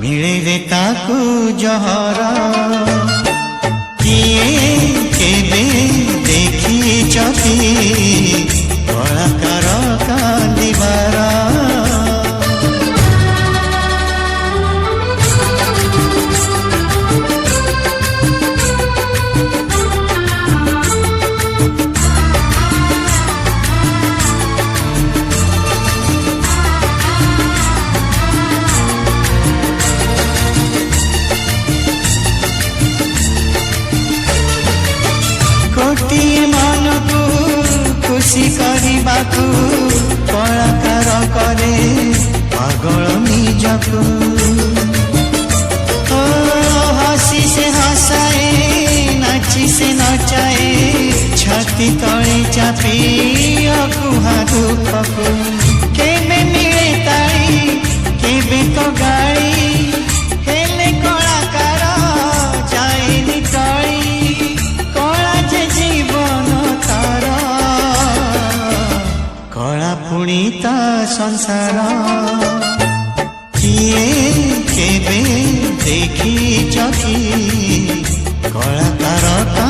मिले रे ताकू जहरा किए केबे देखी चकी कलाकार कांदिबारा गोटिए मन को खुशी करबाकू कलाकार करे पागल निजकू हसी से हसाए नाची से नचाए छाती तले चापी अकुहा दुखकू केबे मिले ताई केबे तो गाड़ी हेले कलाकार जाएनी टली पुणीता संसार किए केबे देखी चकी कलाकार का